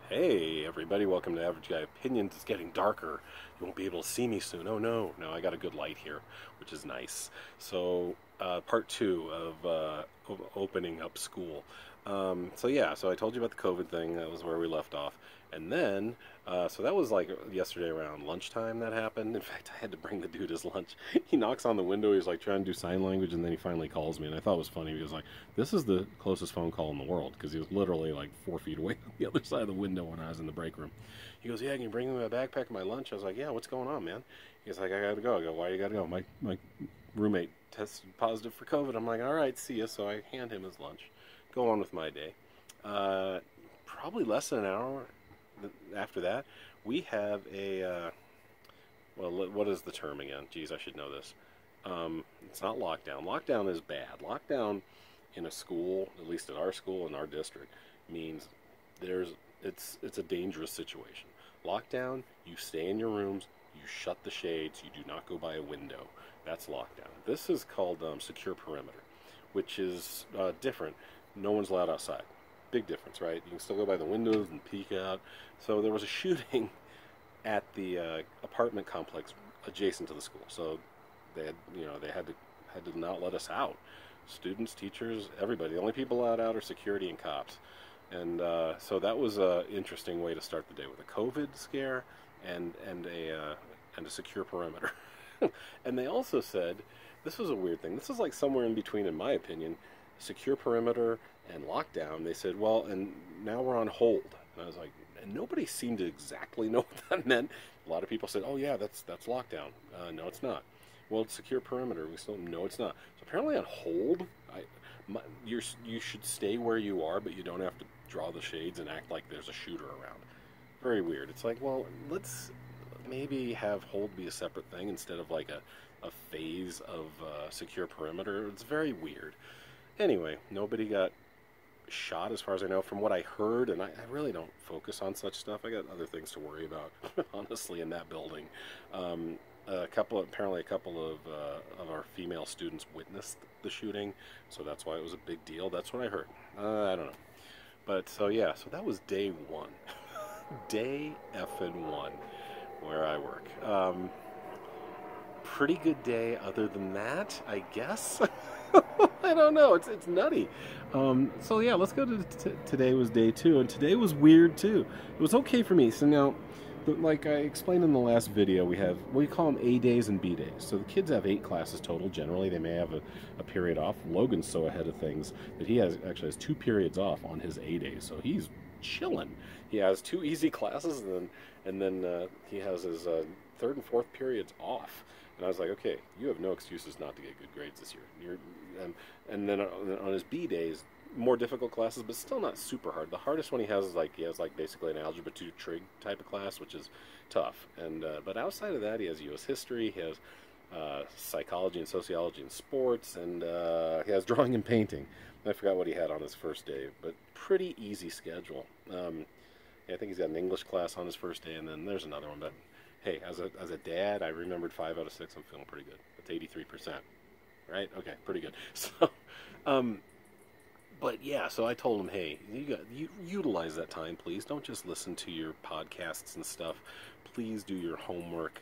Hey everybody, welcome to Average Guy Opinions. It's getting darker. You won't be able to see me soon. Oh no, no, I got a good light here, which is nice. So, part two of opening up school. So I told you about the COVID thing. That was where we left off. And then, so that was like yesterday around lunchtime that happened. In fact, I had to bring the dude his lunch. He knocks on the window. He's like trying to do sign language, and then he finally calls me. And I thought it was funny because like this is the closest phone call in the world because he was literally like 4 feet away on the other side of the window when I was in the break room. He goes, "Yeah, can you bring me my backpack and my lunch?" I was like, "Yeah, what's going on, man?" He's like, "I gotta go." I go, "Why you gotta go?" My roommate tested positive for COVID. I'm like, "All right, see ya." So I hand him his lunch, go on with my day. Uh, Probably less than an hour after that, we have well, what is the term again? Geez, I should know this. It's not lockdown. Lockdown is bad. Lockdown in a school, at least at our school in our district, means there's it's a dangerous situation. Lockdown, you stay in your rooms, you shut the shades, you do not go by a window. That's lockdown. This is called secure perimeter, which is different. No one's allowed outside. Big difference, right? You can still go by the windows and peek out. So there was a shooting at the apartment complex adjacent to the school. So they had to not let us out. Students, teachers, everybody. The only people allowed out are security and cops. And so that was an interesting way to start the day with a COVID scare and a secure perimeter. And they also said this was a weird thing. This is like somewhere in between, in my opinion, secure perimeter and lockdown. They said, well, and now we're on hold. And I was like, and nobody seemed to exactly know what that meant. A lot of people said, oh yeah, that's lockdown. No, it's not. Well, it's secure perimeter. We still no, it's not. So apparently on hold, you should stay where you are, but you don't have to draw the shades and act like there's a shooter around. Very weird. It's like, well, let's maybe have hold be a separate thing instead of like a phase of secure perimeter. It's very weird. Anyway, nobody got shot as far as I know from what I heard, and I really don't focus on such stuff. I got other things to worry about, honestly, in that building. Apparently a couple of our female students witnessed the shooting, so that's why it was a big deal. That's what I heard. I don't know. But so yeah, so that was day one. Day effing one where I work. Pretty good day other than that, I guess. I don't know. It's nutty. So yeah, let's go to today was day two, and today was weird too. It was okay for me. So now, like I explained in the last video, we call them A days and B days. So the kids have 8 classes total. Generally, they may have a period off. Logan's so ahead of things that he actually has 2 periods off on his A days. So he's chilling. He has 2 easy classes, and then he has his 3rd and 4th periods off. And I was like, okay, you have no excuses not to get good grades this year. And then on his B days, more difficult classes, but still not super hard. The hardest one he has is like basically an Algebra 2 trig type of class, which is tough. And but outside of that, he has U.S. history, he has psychology and sociology and sports, and he has drawing and painting. I forgot what he had on his first day, but pretty easy schedule. Yeah, I think he's got an English class on his first day, and then there's another one, but hey, as a dad, I remembered 5 out of 6. I'm feeling pretty good. That's 83%, right? Okay, pretty good. So, but yeah, so I told him, hey, you utilize that time, please. Don't just listen to your podcasts and stuff. Please do your homework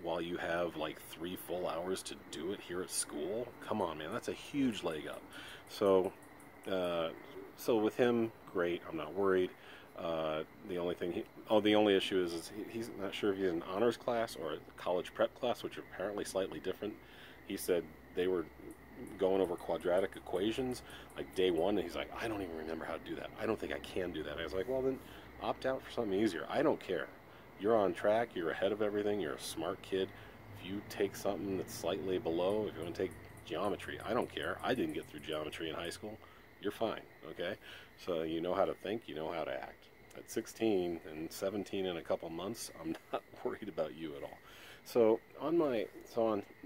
while you have like 3 full hours to do it here at school. Come on, man, that's a huge leg up. So, so with him, great. I'm not worried. The only issue is he's not sure if he's in an honors class or a college prep class, which are apparently slightly different. He said they were going over quadratic equations like day one, and he's like, I don't even remember how to do that. I don't think I can do that. I was like, well, then opt out for something easier. I don't care. You're on track. You're ahead of everything. You're a smart kid. If you take something that's slightly below, if you want to take geometry, I don't care. I didn't get through geometry in high school. You're fine, okay? So you know how to think, you know how to act. At 16 and 17 in a couple months, I'm not worried about you at all. So on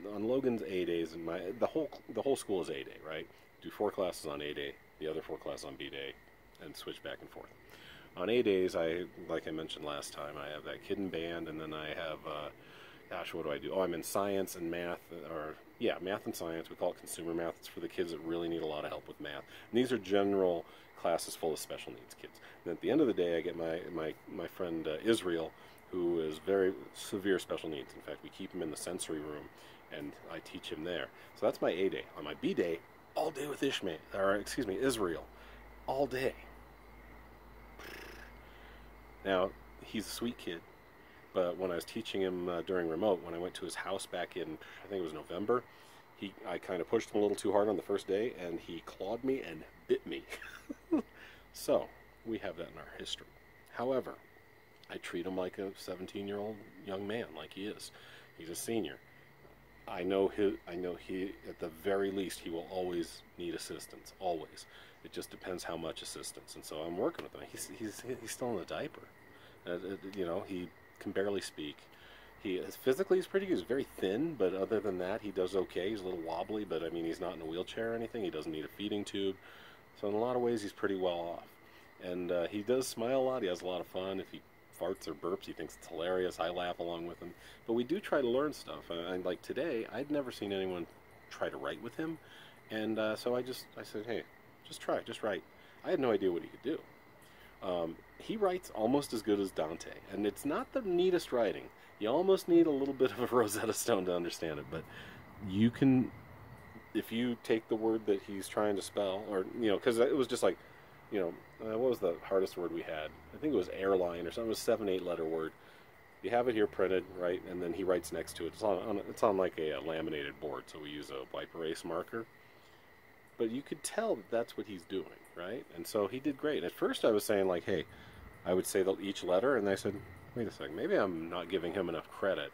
Logan's A days, and the whole school is A day, right? Do 4 classes on A day, the other 4 classes on B day, and switch back and forth. On A days, like I mentioned last time, I have that kid in band, and then I have gosh, what do I do? Oh, I'm in science and math, or yeah, math and science. We call it consumer math. It's for the kids that really need a lot of help with math. And these are general classes full of special needs kids. And at the end of the day, I get my friend Israel, who is very severe special needs. In fact, we keep him in the sensory room, and I teach him there. So that's my A day. On my B day, all day with Israel, all day. Now, he's a sweet kid. But when I was teaching him during remote, when I went to his house back in, I think it was November, I kind of pushed him a little too hard on the first day, and he clawed me and bit me. So, we have that in our history. However, I treat him like a 17-year-old young man, like he is. He's a senior. I know he, at the very least, he will always need assistance, always. It just depends how much assistance, and so I'm working with him. He's still in a diaper. He can barely speak. Physically he's pretty good. He's very thin, but other than that, he does okay. He's a little wobbly, but I mean, he's not in a wheelchair or anything. He doesn't need a feeding tube. So in a lot of ways, he's pretty well off. And he does smile a lot. He has a lot of fun. If he farts or burps, he thinks it's hilarious. I laugh along with him. But we do try to learn stuff. And like today, I'd never seen anyone try to write with him. And so I said, hey, just write. I had no idea what he could do. He writes almost as good as Dante, and it's not the neatest writing. You almost need a little bit of a Rosetta Stone to understand it, but you can, if you take the word that he's trying to spell, or, because it was just like, what was the hardest word we had? I think it was airline or something. It was a 7-8 letter word. You have it here printed, right, and then he writes next to it. It's on like a laminated board, so we use a wipe erase marker. But you could tell that that's what he's doing, right? And so he did great. At first I was saying like, hey, I would say each letter, and I said, wait a second, maybe I'm not giving him enough credit.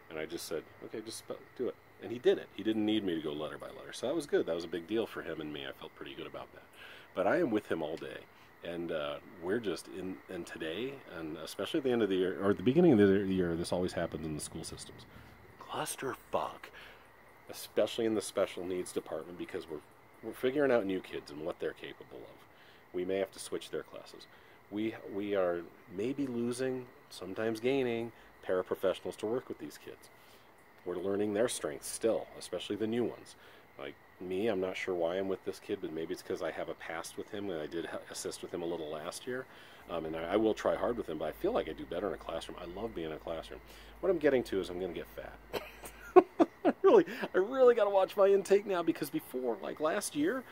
And I just said, okay, just do it. And he did it. He didn't need me to go letter by letter. So that was good. That was a big deal for him and me. I felt pretty good about that. But I am with him all day. And we're just in today, and especially at the end of the year, or at the beginning of the year, this always happens in the school systems. Clusterfuck. Especially in the special needs department, because we're figuring out new kids and what they're capable of. We may have to switch their classes. We are maybe losing, sometimes gaining, paraprofessionals to work with these kids. We're learning their strengths still, especially the new ones. Like me, I'm not sure why I'm with this kid, but maybe it's because I have a past with him, and I did assist with him a little last year. And I will try hard with him, but I feel like I do better in a classroom. I love being in a classroom. What I'm getting to is I'm going to get fat. I really got to watch my intake now, because before, like last year,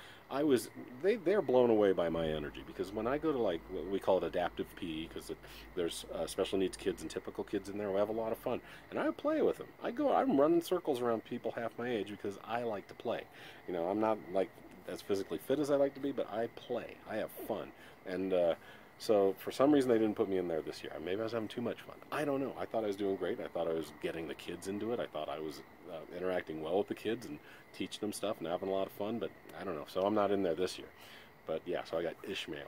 they're blown away by my energy, because when I go to like what we call it adaptive PE, because there's special needs kids and typical kids in there, we have a lot of fun, and I play with them. I'm running circles around people half my age because I like to play. I'm not like as physically fit as I like to be, but I play. I have fun, and so for some reason they didn't put me in there this year. Maybe I was having too much fun. I don't know. I thought I was doing great. I thought I was getting the kids into it. I thought I was interacting well with the kids and teaching them stuff and having a lot of fun, but I don't know. So I'm not in there this year. But yeah, so I got Israel.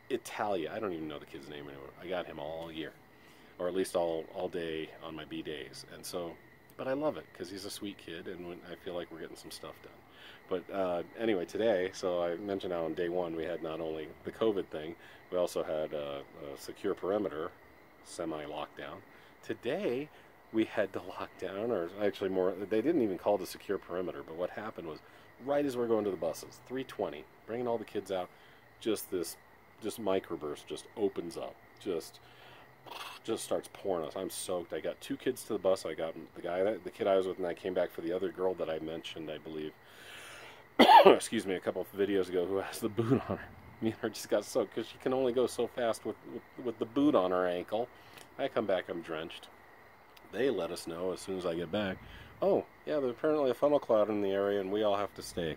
Italia. I don't even know the kid's name anymore. I got him all year, or at least all day on my B days. And so, but I love it because he's a sweet kid, and I feel like we're getting some stuff done. But anyway, today, so I mentioned how on day one we had not only the COVID thing, we also had a secure perimeter, semi-lockdown. Today, we had to lock down, or actually more, they didn't even call it a secure perimeter, but what happened was, right as we're going to the buses, 3:20, bringing all the kids out, just microburst just opens up, just starts pouring us. I'm soaked. I got 2 kids to the bus. I got the kid I was with, and I came back for the other girl that I mentioned, I believe, excuse me, a couple of videos ago, who has the boot on her. Me and her just got soaked because she can only go so fast with the boot on her ankle. I come back, I'm drenched. They let us know as soon as I get back, oh, yeah, there's apparently a funnel cloud in the area and we all have to stay.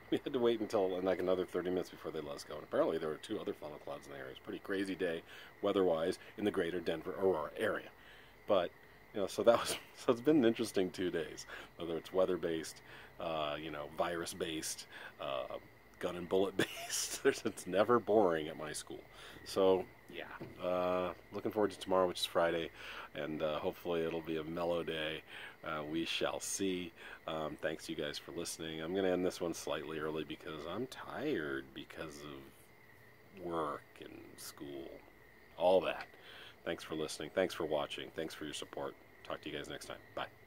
We had to wait until like another 30 minutes before they let us go. And apparently there were 2 other funnel clouds in the area. It's a pretty crazy day, weather-wise, in the greater Denver, Aurora area. But, so it's been an interesting 2 days, whether it's weather-based, virus-based, gun and bullet-based. It's never boring at my school. So, yeah, looking forward to tomorrow, which is Friday, and hopefully it'll be a mellow day. We shall see. Thanks you guys for listening. I'm going to end this one slightly early because I'm tired because of work and school, all that. Thanks for listening. Thanks for watching. Thanks for your support. Talk to you guys next time. Bye.